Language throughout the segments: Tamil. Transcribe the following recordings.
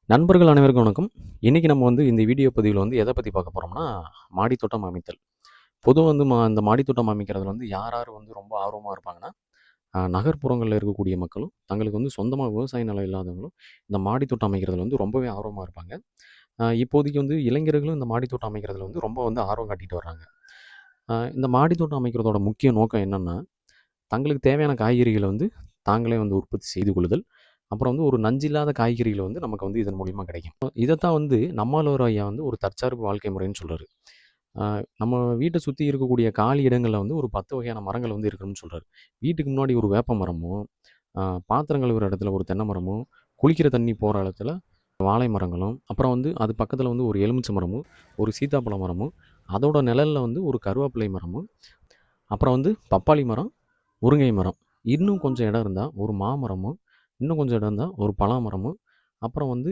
நண்பர்கள் அனைவருக்கும் வணக்கம். இன்னைக்கு நம்ம இந்த வீடியோ பதிவில எத பத்தி பார்க்க போறோம்னா, மாடி தோட்டம் அமைத்தல். பொதுவா இந்த மாடி தோட்டம் அமைக்கிறதுல யார் யார் ரொம்ப ஆர்வமா இருப்பாங்கன்னா, நகர்ப்புறங்கள்ல இருக்கக்கூடிய மக்களும், தங்களுக்கு சொந்தமா விவசாய நிலம் இல்லாதவங்களும், இந்த மாடி தோட்டம் அமைக்கிறதுல ரொம்பவே ஆர்வமா இருப்பாங்க. இப்போதைக்கு இளைஞர்களும் இந்த மாடி தோட்டம் அமைக்கிறதுல ரொம்ப ஆர்வம் காட்டிட்டு வர்றாங்க. இந்த மாடி தோட்டம் அமைக்கிறதோட முக்கிய நோக்கம் என்னன்னா, தங்களுக்கு தேவையான காய்கறிகள தாங்களே உற்பத்தி செய்து கொள்ளுதல். அப்புறம் ஒரு நஞ்சில்லாத காய்கறிகள் நமக்கு இதன் மூலியமா கிடைக்கும். இதத்தான் நம்மாழ்வார் ஐயா ஒரு தற்சார்பு வாழ்க்கை முறைன்னு சொல்றாரு. நம்ம வீட்ட சுத்தி இருக்கக்கூடிய காலி இடங்கள்ல ஒரு 10 வகையான மரங்கள் இருக்கணும்னு சொல்றாரு. வீட்டுக்கு முன்னாடி ஒரு வேப்ப மரமும், அ பாத்திரம் கழுவுற இடத்துல ஒரு தென்னை மரமும், குளிக்கிற தண்ணி போற இடத்துல வாழை மரங்களும், அப்புறம் அது பக்கத்துல ஒரு எலுமிச்சை மரமும், ஒரு சீத்தாப்பழ மரமும், அதோட நிழல்ல ஒரு கருவேப்பிலை மரமும், அப்புறம் பப்பாளி மரம், முருங்கை மரம். இன்னும் கொஞ்சம் இடம் இருந்தா ஒரு மாமரமும், இன்னும் கொஞ்சம் இடம் இருந்தா ஒரு பலா மரமும், அப்புறம்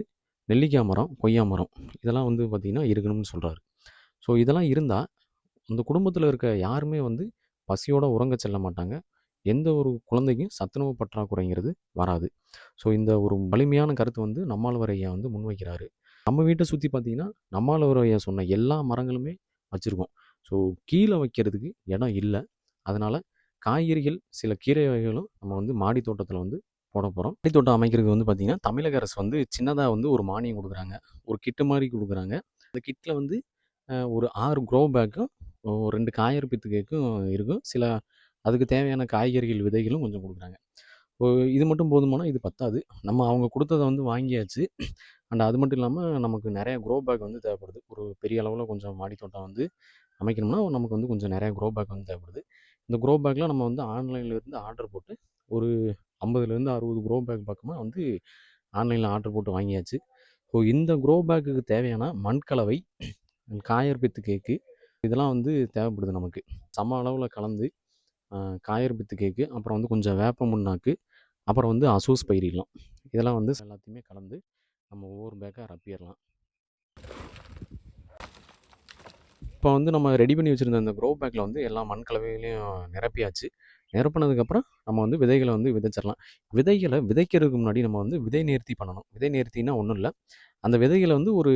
நெல்லிக்காய் மரம், கொய்யா மரம். இதெல்லாம் பார்த்தீங்கன்னா இருக்கணும்னு சொல்றாரு. ஸோ இதெல்லாம் இருந்தா, அந்த குடும்பத்தில இருக்க யாருமே பசியோட உறங்க செல்ல மாட்டாங்க. எந்த ஒரு குழந்தைக்கும் சத்துணவு பற்றாக்குறைங்கிறது வராது. ஸோ இந்த ஒரு வலிமையான கருத்து நம்மாழ்வார் ஐயா முன்வைக்கிறாரு. நம்ம வீட்ட சுத்தி பார்த்தீங்கன்னா, நம்மாழ்வார் ஐயா சொன்ன எல்லா மரங்களுமே வச்சிருக்கோம். ஸோ கீழ வைக்கிறதுக்கு இடம் இல்ல. அதனால காய்கறிகள், சில கீரை வகைகளும் நம்ம மாடி தோட்டத்தில போட போறோம். மாடி தோட்டம் அமைக்கிறதுக்கு பார்த்தீங்கன்னா, தமிழக அரசு சின்னதா ஒரு மானியம் குடுக்குறாங்க. ஒரு கிட் மாரி குடுக்குறாங்க. அந்த கிட்ல ஒரு 6 க்ரோ பேக்கும், 2 காயர் பித்து கேக்கும் இருக்கும். அதுக்கு தேவையான காய்கறிகள் விதைகளும் கொஞ்சம் குடுக்குறாங்க. இப்போ இது மட்டும் போதுமானா? இது பத்தாது. நம்ம அவங்க குடுத்தத வாங்கியாச்சு. அண்ட் அது மட்டும் இல்லாம நமக்கு நெறைய க்ரோ பேக் தேவைப்படுது. ஒரு பெரிய அளவுல கொஞ்சம் மாடி தோட்டம் அமைக்கணும்னா, நமக்கு கொஞ்சம் நெறைய க்ரோ பேக் தேவைப்படுது. இந்த க்ரோ பேக்லாம் நம்ம ஆன்லைன்ல இருந்து ஆர்டர் போட்டு, ஒரு 50லேருந்து 60 க்ரோ பேக் பக்கமா ஆன்லைன்ல ஆர்டர் போட்டு வாங்கியாச்சு. ஸோ இந்த க்ரோ பேக்குக்கு தேவையான மண் கலவை, காயர் பித்து கேக்கு, இதெல்லாம் தேவைப்படுது நமக்கு. சம அளவுல கலந்து, காயர் பித்து கேக்கு, அப்புறம் கொஞ்சம் வேப்ப முன்னாக்கு, அப்புறம் அசூஸ் பயிரிடலாம். இதெல்லாம் எல்லாத்தையுமே கலந்து நம்ம ஒவ்வொரு பேக்கா ரப்பிறலாம். இப்போ நம்ம ரெடி பண்ணி வச்சிருந்த அந்த க்ரோ பேக்ல எல்லா மண் கலவைகளையும் நிரப்பியாச்சு. நிரப்புனதுக்கப்புறம் நம்ம விதைகள விதைச்சிரலாம். விதைகள விதைக்கிறதுக்கு முன்னாடி நம்ம விதை நேர்த்தி பண்ணணும். விதை நேர்த்தினா ஒண்ணும் இல்ல. அந்த விதைகள ஒரு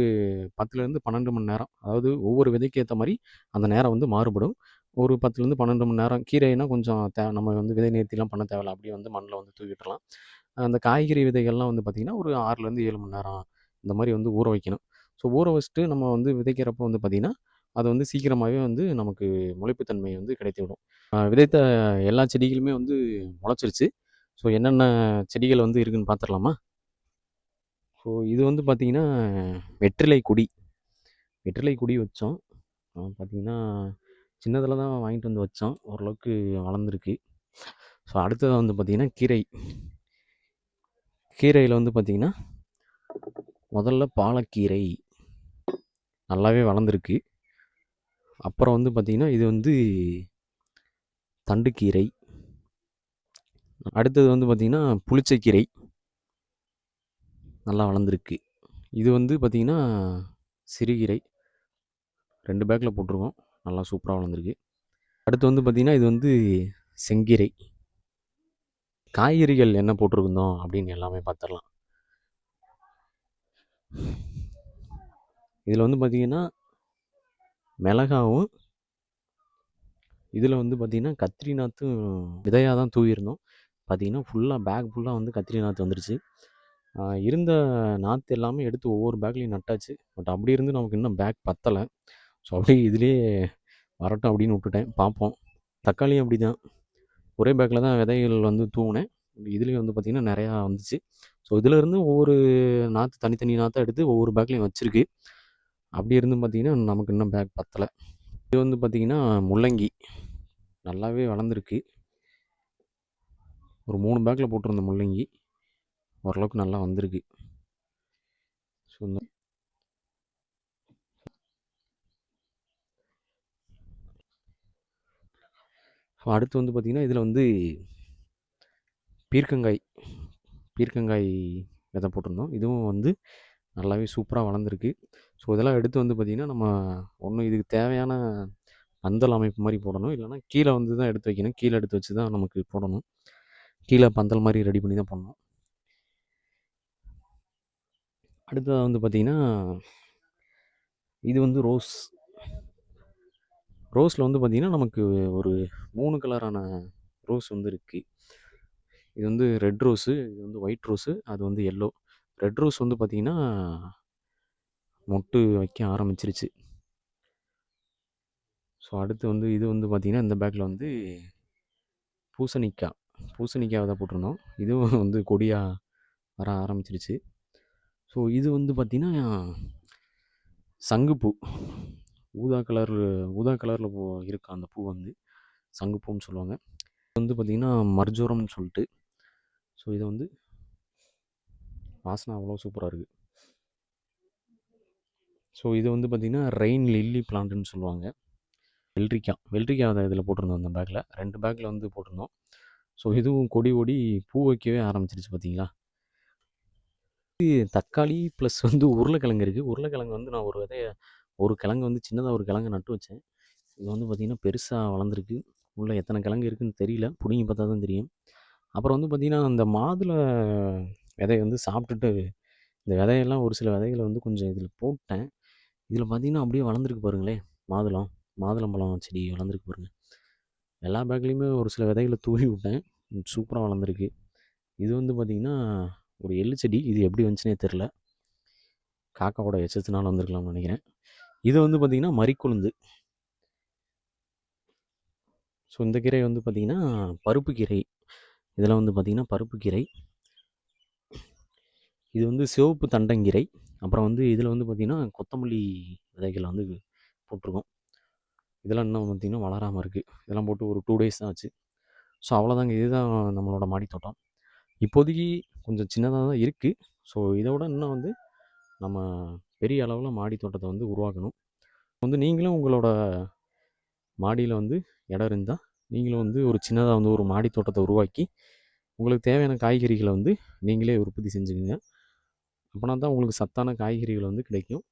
10லேருந்து 12 மணி நேரம், அதாவது ஒவ்வொரு விதைக்கு ஏத்த மாரி அந்த நேரம் மாறுபடும். ஒரு 10லேருந்து 12 மணி நேரம். கீரைனா கொஞ்சம் நம்ம விதை நேர்த்திலாம் பண்ண தேவையில்ல. அப்படியே மண்ல தூவி விட்டுறலாம். அந்த காய்கறி விதைகள்லாம் பார்த்தீங்கன்னா, ஒரு 6லேருந்து 7 மணி நேரம் இந்த மாரி ஊற வைக்கணும். ஸோ ஊற வச்சுட்டு நம்ம விதைக்கிறப்போ பார்த்தீங்கன்னா, அது சீக்கிரமாவே நமக்கு முளைப்பு தன்மை கிடைத்துவிடும். விதைத்த எல்லா செடிகளுமே முளைச்சிருச்சு. ஸோ என்னென்ன செடிகள் இருக்குன்னு பார்த்துரலாமா? ஸோ இது பார்த்தீங்கன்னா, வெற்றிலை கொடி. வெற்றிலை கொடி வச்சோம். பார்த்தீங்கன்னா, சின்னதில தான் வாங்கிட்டு வச்சோம். ஓரளவுக்கு வளர்ந்துருக்கு. ஸோ அடுத்தது பார்த்தீங்கன்னா, கீரை. கீரையில பார்த்தீங்கன்னா, முதல்ல பாலக்கீரை நல்லாவே வளர்ந்துருக்கு. அப்புறம் பார்த்தீங்கன்னா, இது தண்டுக்கீரை. அடுத்தது பார்த்தீங்கன்னா, புளிச்சக்கீரை. நல்லா வளர்ந்துருக்கு. இது பார்த்தீங்கன்னா, சிறுகீரை. 2 பேக்ல போட்டிருக்கோம். நல்லா சூப்பரா வளர்ந்துருக்கு. அடுத்து பார்த்தீங்கன்னா, இது செங்கீரை. காய்கறிகள் என்ன போட்டிருந்தோம் அப்படின்னு எல்லாமே பார்த்துரலாம். இதில பார்த்தீங்கன்னா, மிளகாவும், இதில பார்த்தீங்கன்னா, கத்திரி நாத்தும் விதையா தான் தூவியிருந்தோம். பார்த்தீங்கன்னா, பேக் ஃபுல்லா கத்திரி நாத்து வந்துருச்சு. இருந்த நாத்து எல்லாமே எடுத்து ஒவ்வொரு பேக்லயும் நட்டாச்சு. பட் அப்படி இருந்தும் நமக்கு இன்னும் பேக் பத்தல. ஸோ அப்படியே இதிலேயே வரட்டும் அப்படின்னு விட்டுட்டேன். பார்ப்போம். தக்காளியும் அப்படிதான். ஒரே பேக்கில தான் விதைகள் தூவுனேன். இதுலேயும் பார்த்தீங்கன்னா, நெறையா வந்துச்சு. ஸோ இதிலேருந்து ஒவ்வொரு நாத்து தனித்தனி நாத்தா எடுத்து ஒவ்வொரு பேக்லயும் வச்சிருக்கு. அப்படி இருந்தும் பார்த்தீங்கன்னா, நமக்கு இன்னும் பேக் பத்தல. இது பார்த்தீங்கன்னா, முள்ளங்கி. நல்லாவே வளர்ந்துருக்கு. ஒரு 3 பேக்ல போட்டிருந்த முள்ளங்கி, ஓரளவுக்கு நல்லா வந்திருக்கு. ஸோ அடுத்து பார்த்தீங்கன்னா, இதில பீர்க்கங்காய். பீர்க்கங்காய் விதை போட்டிருந்தோம். இதுவும் நல்லாவே சூப்பரா வளர்ந்துருக்கு. ஸோ இதெல்லாம் எடுத்து பார்த்தீங்கன்னா, நம்ம ஒண்ணு இதுக்கு தேவையான பந்தல் அமைப்பு மாரி போடணும். இல்லன்னா கீழ தான் எடுத்து வைக்கணும். கீழ எடுத்து வச்சு தான் நமக்கு போடணும். கீழ பந்தல் மாரி ரெடி பண்ணி தான் பண்ணணும். அடுத்ததா வந்து பார்த்தீங்கன்னா, இது வந்து ரோஸ். ரோஸில வந்து பார்த்தீங்கன்னா, நமக்கு ஒரு 3 கலரான ரோஸ் வந்து இருக்கு. இது வந்து ரெட் ரோஸு, இது வந்து ஒயிட் ரோஸு, அது வந்து எல்லோ. ரெட் ரோஸ் வந்து பார்த்தீங்கன்னா, மொட்டு வைக்க ஆரம்பிச்சிருச்சு. ஸோ அடுத்து வந்து இது வந்து பார்த்தீங்கன்னா, இந்த பேக்கில வந்து பூசணிக்கா. பூசணிக்கா விதை போட்டிருந்தோம். இதுவும் வந்து கொடியா வர ஆரம்பிச்சிருச்சு. ஸோ இது வந்து பார்த்தீங்கன்னா, சங்குப்பூ. ஊதா கலர் ஊதா கலரில் இருக்கும் அந்த பூ வந்து சங்குப்பூன்னு சொல்லுவாங்க. இது வந்து பார்த்தீங்கன்னா, மர்ஜோரம்னு சொல்லிட்டு. ஸோ இதை வந்து வாசனை அவ்வளோ சூப்பராக இருக்குது. ஸோ இது வந்து பார்த்திங்கன்னா ரெயின் லில்லி பிளான்ட்டுன்னு சொல்லுவாங்க. வெள்ளரிக்காய் அதை இதில் போட்டிருந்தோம் அந்த பேக்கில். 2 பேக்கில் வந்து போட்டிருந்தோம். ஸோ இதுவும் கொடி ஓடி பூ வைக்கவே ஆரம்பிச்சிருச்சு பார்த்தீங்களா. தக்காளி ப்ளஸ் வந்து உருளைக்கிழங்கு இருக்குது. உருளைக்கிழங்கு வந்து நான் ஒரு கிழங்கு வந்து சின்னதாக ஒரு கிழங்கு நட்டு வச்சேன். இது வந்து பார்த்திங்கன்னா பெருசாக வளர்ந்துருக்கு. உள்ளே எத்தனை கிழங்கு இருக்குதுன்னு தெரியல, பிடுங்கி பார்த்தா தான் தெரியும். அப்புறம் வந்து பார்த்திங்கன்னா அந்த மாதுளை விதையை வந்து சாப்பிட்டுட்டு இந்த விதையெல்லாம் ஒரு சில விதைகளை வந்து கொஞ்சம் இதில் போட்டேன். இதில் பார்த்தீங்கன்னா அப்படியே வளர்ந்துருக்கு பாருங்களேன். மாதுளம்பழம் செடி வளர்ந்துருக்கு பாருங்கள். எல்லா பேக்லேயுமே ஒரு சில விதைகளை தூவி விட்டேன். சூப்பராக வளர்ந்துருக்கு. இது வந்து பார்த்திங்கன்னா ஒரு எள்ளு செடி. இது எப்படி வந்துச்சுனே தெரில. காக்காவோட எச்சத்தினால வந்திருக்கலாம்னு நினைக்கிறேன். இது வந்து பார்த்திங்கன்னா மறிக்குழுந்து. ஸோ இந்த கீரை வந்து பார்த்திங்கன்னா பருப்பு கீரை. இதெல்லாம் வந்து பார்த்திங்கன்னா பருப்பு கீரை. இது வந்து சிவப்பு தண்டங்கீரை. அப்புறம் வந்து இதில் வந்து பார்த்திங்கன்னா கொத்தமல்லி விதைகள் வந்து போட்டிருக்கோம். இதெல்லாம் இன்னும் பார்த்திங்கன்னா வளராமல் இருக்குது. இதெல்லாம் போட்டு ஒரு 2 டேஸ் தான் ஆச்சு. ஸோ அவ்வளோதாங்க. இதுதான் நம்மளோட மாடி தோட்டம். இப்போதைக்கு கொஞ்சம் சின்னதாக தான் இருக்குது. ஸோ இதை விட இன்னும் வந்து நம்ம பெரிய அளவில் மாடி தோட்டத்தை வந்து உருவாக்கணும். வந்து நீங்களும் உங்களோட மாடியில் வந்து இடம் இருந்தால் நீங்களும் வந்து ஒரு சின்னதாக வந்து ஒரு மாடி தோட்டத்தை உருவாக்கி உங்களுக்கு தேவையான காய்கறிகளை வந்து நீங்களே உற்பத்தி செஞ்சுக்குங்க. அப்போனா தான் உங்களுக்கு சத்தான காய்கறிகள் வந்து கிடைக்கும்.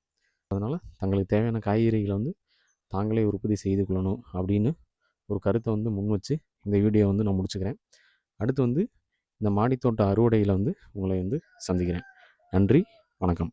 அதனால் தங்களுக்கு தேவையான காய்கறிகளை வந்து தாங்களே உற்பத்தி செய்து கொள்ளணும் அப்படின்னு ஒரு கருத்தை வந்து முன் வச்சு இந்த வீடியோ வந்து நான் முடிச்சுக்கிறேன். அடுத்து வந்து இந்த மாடித்தோட்ட அறுவடையில் வந்து உங்களை வந்து சந்திக்கிறேன். நன்றி, வணக்கம்.